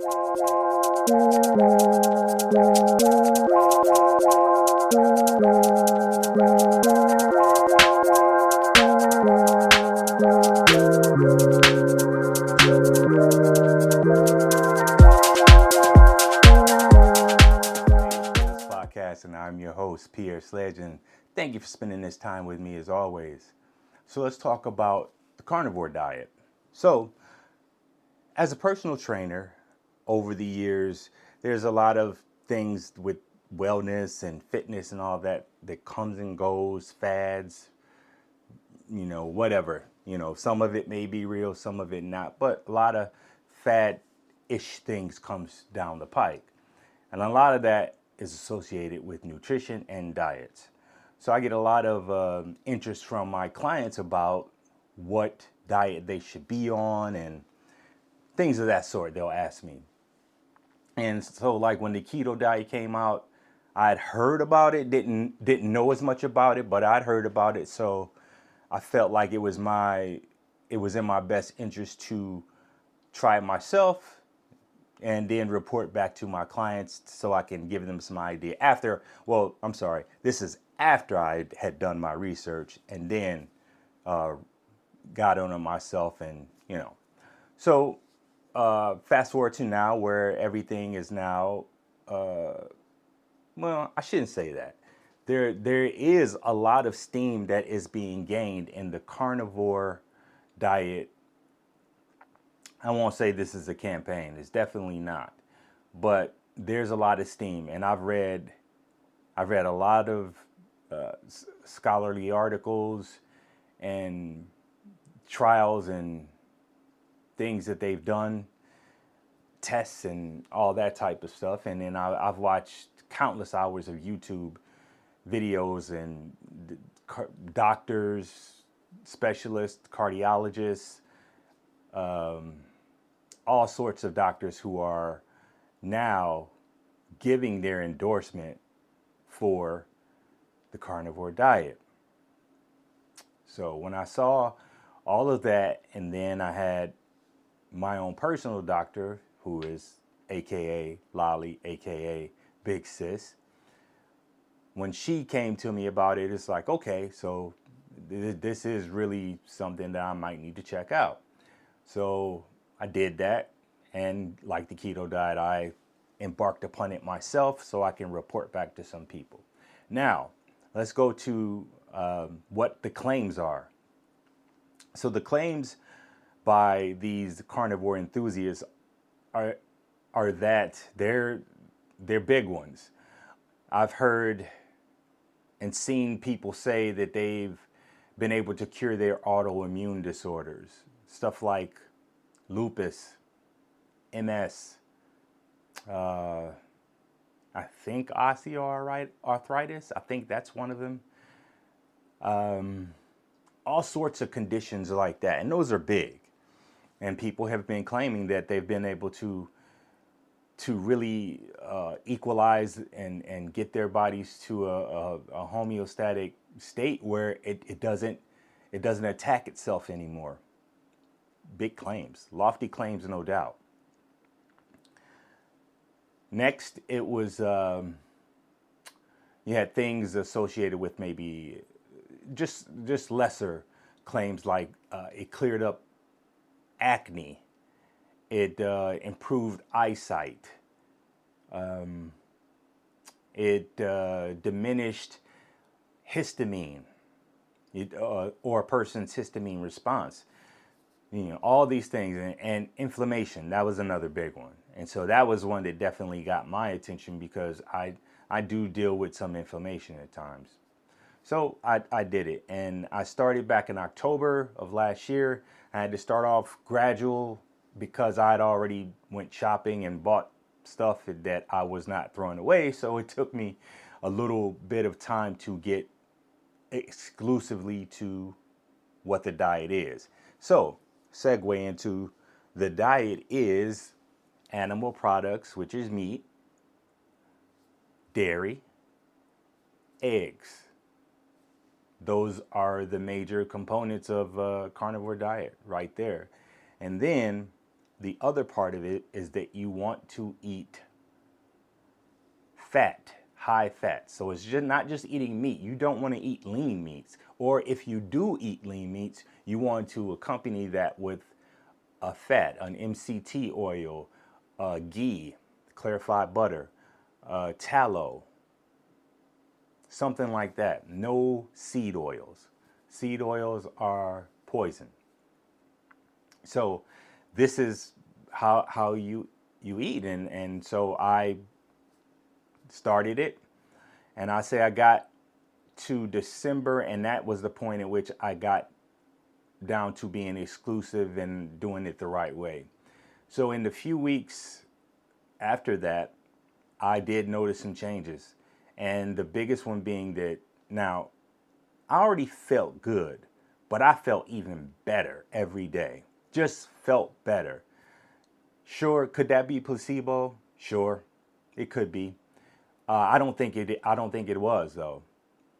And I'm your host, Pierre Sledge, and thank you for spending this time with me as always. So let's talk about the carnivore diet. So, as a personal trainer, over the years, there's a lot of things with wellness and fitness and all that that comes and goes, fads, whatever. Some of it may be real, some of it not, but a lot of fad-ish things comes down the pike. And a lot of that is associated with nutrition and diets. So I get a lot of interest from my clients about what diet they should be on and things of that sort. They'll ask me. And so like when the keto diet came out, I'd heard about it, didn't know as much about it, but I'd heard about it. So I felt like it was in my best interest to try it myself and then report back to my clients so I can give them some idea this is after I had done my research and then got on it myself So fast forward to now where everything is now, I shouldn't say that. There is a lot of steam that is being gained in the carnivore diet. I won't say this is a campaign. It's definitely not. But there's a lot of steam, and I've read a lot of scholarly articles and trials and things that they've done, tests and all that type of stuff. And then I've watched countless hours of YouTube videos and doctors, specialists, cardiologists, all sorts of doctors who are now giving their endorsement for the carnivore diet. So when I saw all of that, and then I had my own personal doctor, who is AKA Lolly, AKA Big Sis, when she came to me about it, it's like, okay, so this is really something that I might need to check out. So I did that, and like the keto diet, I embarked upon it myself so I can report back to some people. Now, let's go to what the claims are. So the claims by these carnivore enthusiasts are that they're big ones. I've heard and seen people say that they've been able to cure their autoimmune disorders, stuff like lupus, MS, I think osteoarthritis. I think that's one of them. All sorts of conditions like that, and those are big. And people have been claiming that they've been able to really equalize and get their bodies to a homeostatic state where it doesn't attack itself anymore. Big claims, lofty claims, no doubt. Next, it was you had things associated with maybe just lesser claims like it cleared up acne, it improved eyesight, it diminished histamine, or a person's histamine response. All these things, and inflammation, that was another big one. And so that was one that definitely got my attention because I do deal with some inflammation at times. So I did it, and I started back in October of last year. I had to start off gradual because I'd already went shopping and bought stuff that I was not throwing away. So it took me a little bit of time to get exclusively to what the diet is. So segue into the diet is animal products, which is meat, dairy, eggs. Those are the major components of carnivore diet right there. And then the other part of it is that you want to eat fat, high fat. So it's just not just eating meat. You don't want to eat lean meats. Or if you do eat lean meats, you want to accompany that with a fat, an MCT oil, ghee, clarified butter, tallow, something like that. No seed oils. Seed oils are poison. So this is how you eat. And so I started it, and I say I got to December, and that was the point at which I got down to being exclusive and doing it the right way. So in the few weeks after that, I did notice some changes. And the biggest one being that now I already felt good, but I felt even better every day. Just felt better. Sure, could that be placebo? Sure, it could be. I don't think it was though.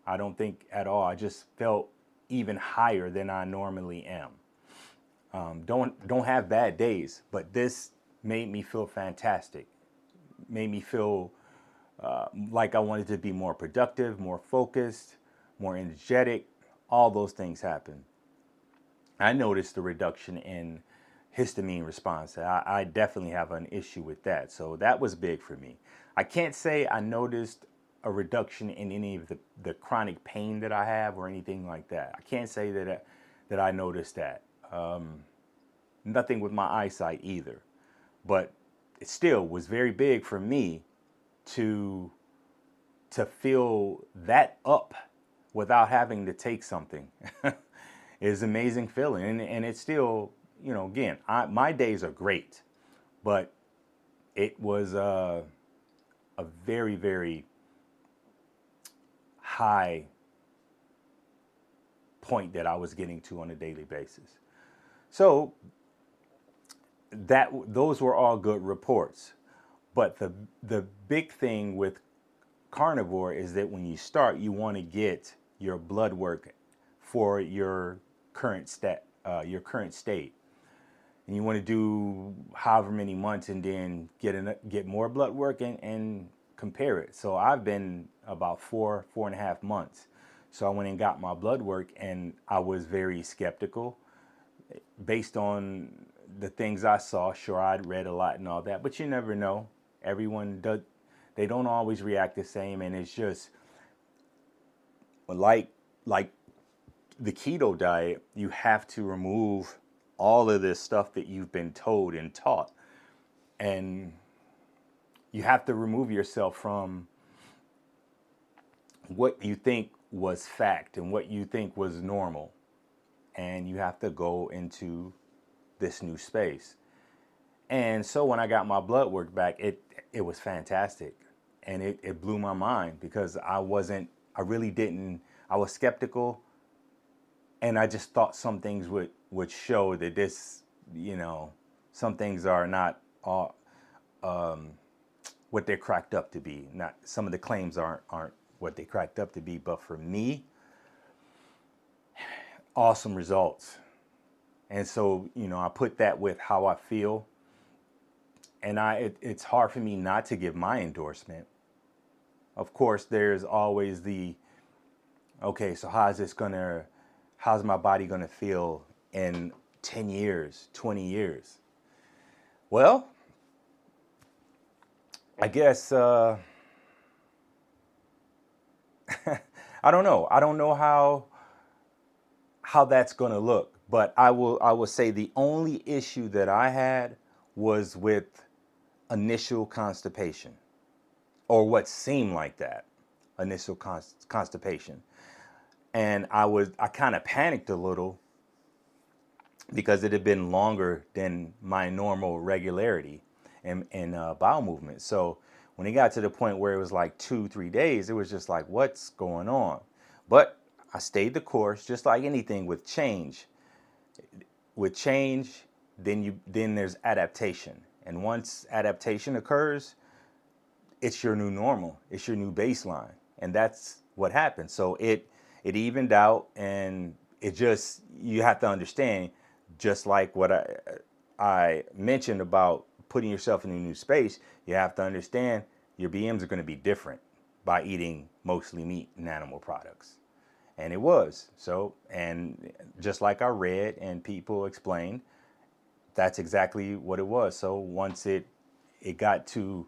I don't think at all. I just felt even higher than I normally am. Don't have bad days, but this made me feel fantastic. Made me feel like I wanted to be more productive, more focused, more energetic. All those things happened. I noticed the reduction in histamine response. I definitely have an issue with that. So that was big for me. I can't say I noticed a reduction in any of the chronic pain that I have or anything like that. I can't say that I noticed that. Nothing with my eyesight either. But it still was very big for me to feel that up without having to take something. Is an amazing feeling. And it's still, again, my days are great, but it was a very, very high point that I was getting to on a daily basis. So those were all good reports. But the big thing with Carnivore is that when you start, you want to get your blood work for your current state, and you want to do however many months, and then get more blood work and compare it. So I've been about 4.5 months. So I went and got my blood work, and I was very skeptical based on the things I saw. Sure, I'd read a lot and all that, but you never know. Everyone does. They don't always react the same, and it's just like the keto diet. You have to remove all of this stuff that you've been told and taught, and you have to remove yourself from what you think was fact and what you think was normal, and you have to go into this new space. And so when I got my blood work back, it was fantastic, and it blew my mind, because I was skeptical, and I just thought some things would show that this, some things are not all what they're cracked up to be. Not some of the claims aren't what they cracked up to be, but for me, awesome results. And so, I put that with how I feel, and it's hard for me not to give my endorsement. Of course, there's always okay, so how's my body gonna feel in 10 years, 20 years? Well, I guess, I don't know. I don't know how that's gonna look, but I will say the only issue that I had was with initial constipation, or what seemed like that, initial constipation. And I kind of panicked a little, because it had been longer than my normal regularity in bowel movement. So when it got to the point where it was like 2-3 days, it was just like, what's going on? But I stayed the course, just like anything with change. With change, then there's adaptation. And once adaptation occurs, it's your new normal. It's your new baseline. And that's what happened. So it evened out, and you have to understand, just like what I mentioned about putting yourself in a new space, you have to understand your BMs are going to be different by eating mostly meat and animal products. And it was. So, and just like I read and people explained, that's exactly what it was. So once it got to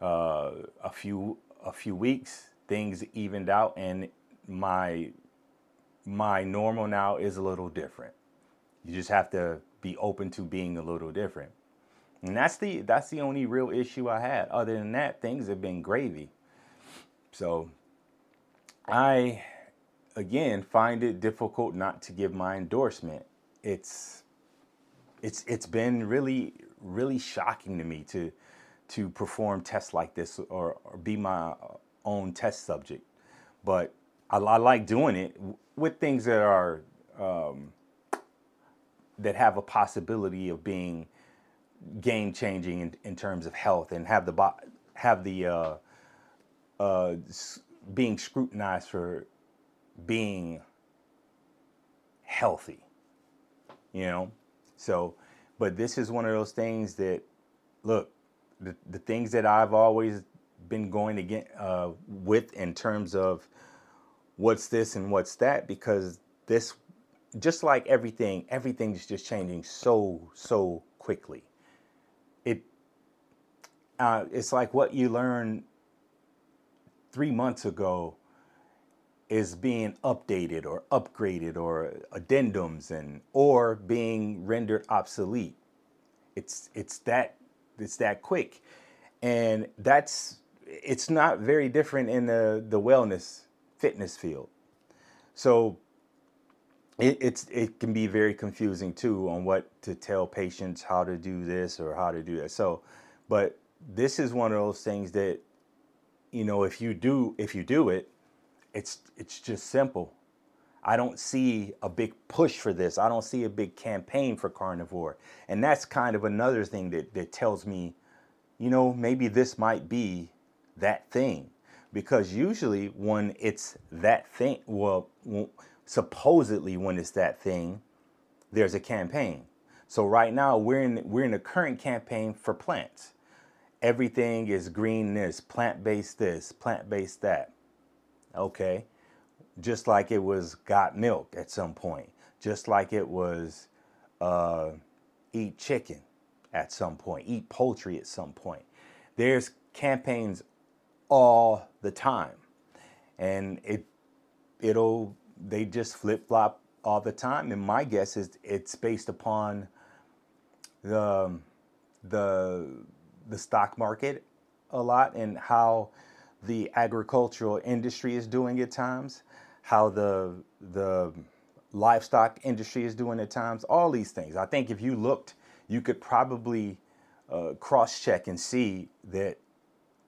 a few weeks, things evened out, and my normal now is a little different. You just have to be open to being a little different. And that's the only real issue I had. Other than that, things have been gravy. So I again find it difficult not to give my endorsement. It's been really shocking to me to perform tests like this, or be my own test subject. But I like doing it with things that are that have a possibility of being game changing in terms of health, and have the being scrutinized for being healthy, you know. So, but this is one of those things that, look, the things that I've always been going again with, in terms of what's this and what's that, because this, just like everything's just changing so quickly. It's like what you learned 3 months ago is being updated or upgraded, or addendums, or being rendered obsolete. It's that quick, and it's not very different in the wellness fitness field. So it can be very confusing too on what to tell patients, how to do this or how to do that. So, but this is one of those things that, if you do it, it's just simple. I don't see a big push for this. I don't see a big campaign for carnivore. And that's kind of another thing that tells me, maybe this might be that thing. Because usually when it's that thing, well, supposedly when it's that thing, there's a campaign. So right now we're in a current campaign for plants. Everything is green this, plant-based that. Okay. Just like it was got milk at some point. Just like it was eat chicken at some point, eat poultry at some point. There's campaigns all the time. And they just flip-flop all the time. And my guess is it's based upon the stock market a lot, and how the agricultural industry is doing at times, how the livestock industry is doing at times, all these things. I think if you looked, you could probably cross-check and see that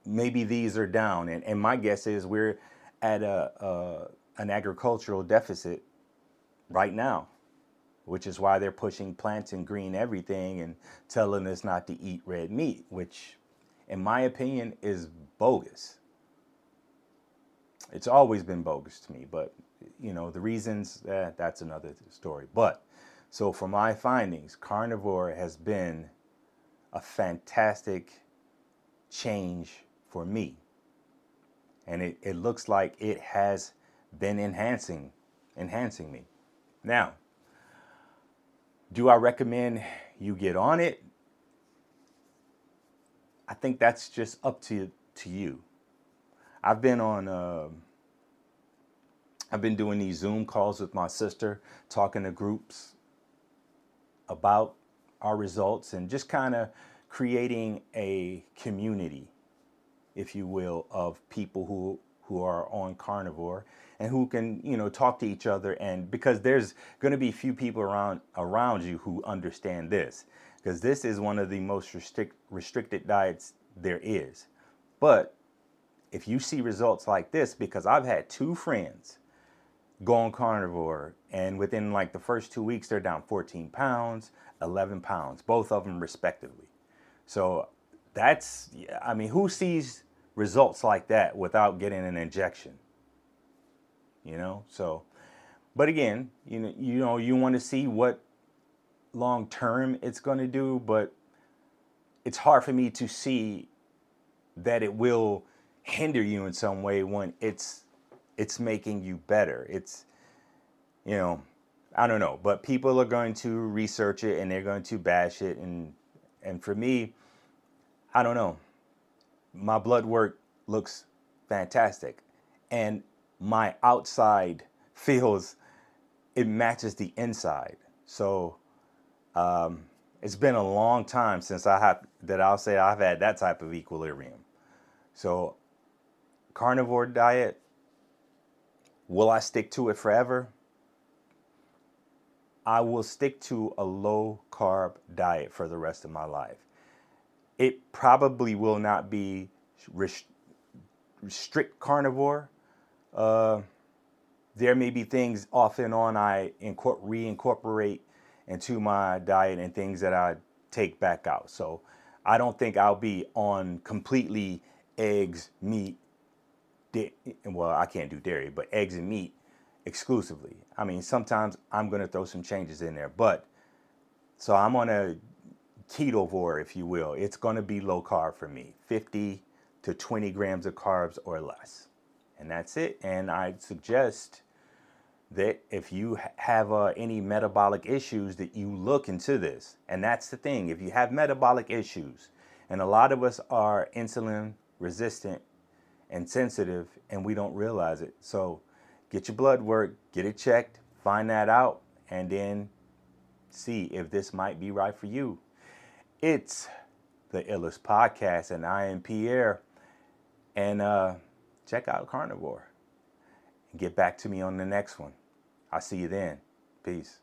maybe these are down. And my guess is we're at an agricultural deficit right now, which is why they're pushing plants and green everything and telling us not to eat red meat, which in my opinion is bogus. It's always been bogus to me, but the reasons, that's another story. But so for my findings, carnivore has been a fantastic change for me. And it looks like it has been enhancing me. Now, do I recommend you get on it? I think that's just up to you. I've been doing these Zoom calls with my sister, talking to groups about our results, and just kind of creating a community, if you will, of people who are on carnivore, and who can, talk to each other. And because there's going to be few people around you who understand this, because this is one of the most restricted diets there is. But if you see results like this, because I've had 2 friends go on carnivore, and within like the first 2 weeks, they're down 14 pounds, 11 pounds, both of them respectively. So who sees results like that without getting an injection? So, but again, you want to see what long term it's going to do, but it's hard for me to see that it will hinder you in some way when it's making you better. It's, you know, I don't know, but people are going to research it and they're going to bash it, and for me, I don't know. My blood work looks fantastic, and my outside feels, it matches the inside. So it's been a long time since I'll say I've had that type of equilibrium. So carnivore diet, will I stick to it forever? I will stick to a low carb diet for the rest of my life. It probably will not be strict carnivore. There may be things off and on I reincorporate into my diet and things that I take back out. So I don't think I'll be on completely eggs, meat, well, I can't do dairy, but eggs and meat exclusively. I mean, sometimes I'm going to throw some changes in there, but so I'm on a ketovore, if you will. It's going to be low carb for me, 50 to 20 grams of carbs or less. And that's it. And I suggest that if you have any metabolic issues, that you look into this. And that's the thing. If you have metabolic issues, and a lot of us are insulin resistant and sensitive, and we don't realize it. So get your blood work, get it checked, find that out, and then see if this might be right for you. It's the Illest Podcast, and I am Pierre. And check out Carnivore. And get back to me on the next one. I'll see you then. Peace.